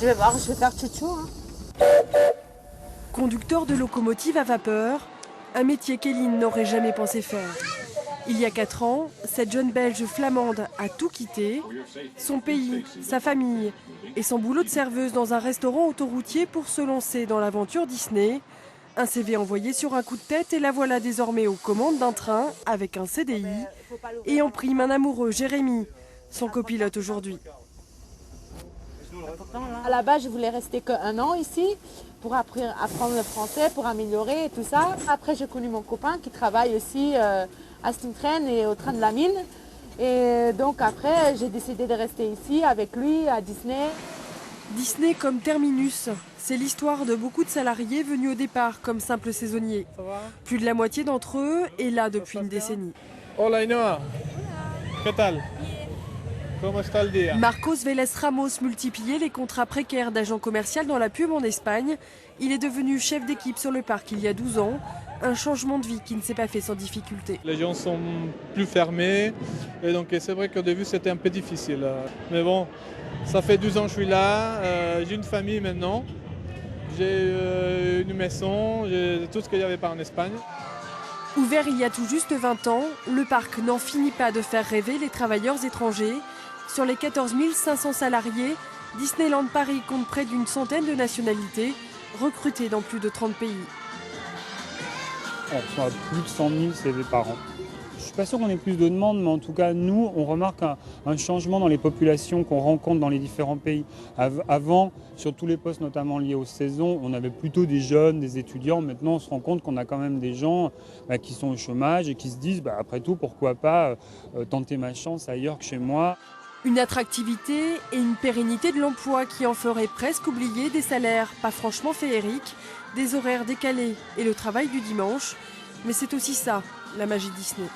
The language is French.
Je vais voir, je vais faire chouchou. Hein. Conducteur de locomotive à vapeur, un métier qu'Éline n'aurait jamais pensé faire. Il y a 4 ans, cette jeune Belge flamande a tout quitté, son pays, sa famille et son boulot de serveuse dans un restaurant autoroutier pour se lancer dans l'aventure Disney. Un CV envoyé sur un coup de tête et la voilà désormais aux commandes d'un train avec un CDI et en prime un amoureux, Jérémy, son copilote aujourd'hui. À la base, je voulais rester qu'1 an ici pour apprendre le français, pour améliorer et tout ça. Après, j'ai connu mon copain qui travaille aussi à Sintren et au train de la mine. Et donc après, j'ai décidé de rester ici avec lui à Disney. Disney comme terminus, c'est l'histoire de beaucoup de salariés venus au départ comme simples saisonniers. Plus de la moitié d'entre eux est là depuis une décennie. Hola Ainhoa, ¿qué tal? ¿Cómo está el día? Marcos Vélez Ramos multipliait les contrats précaires d'agent commercial dans la pub en Espagne. Il est devenu chef d'équipe sur le parc il y a 12 ans. Un changement de vie qui ne s'est pas fait sans difficulté. Les gens sont plus fermés et donc c'est vrai qu'au début c'était un peu difficile. Mais bon, ça fait 12 ans que je suis là, j'ai une famille maintenant, j'ai une maison, j'ai tout ce qu'il n'y avait pas en Espagne. Ouvert il y a tout juste 20 ans, le parc n'en finit pas de faire rêver les travailleurs étrangers. Sur les 14 500 salariés, Disneyland Paris compte près d'une centaine de nationalités, recrutées dans plus de 30 pays. On reçoit plus de 100 000 CV par an. Je ne suis pas sûr qu'on ait plus de demandes, mais en tout cas, nous, on remarque un changement dans les populations qu'on rencontre dans les différents pays. Avant, sur tous les postes, notamment liés aux saisons, on avait plutôt des jeunes, des étudiants. Maintenant, on se rend compte qu'on a quand même des gens qui sont au chômage et qui se disent, après tout, pourquoi pas tenter ma chance ailleurs que chez moi. Une attractivité et une pérennité de l'emploi qui en ferait presque oublier des salaires pas franchement féeriques, des horaires décalés et le travail du dimanche. Mais c'est aussi ça, la magie Disney.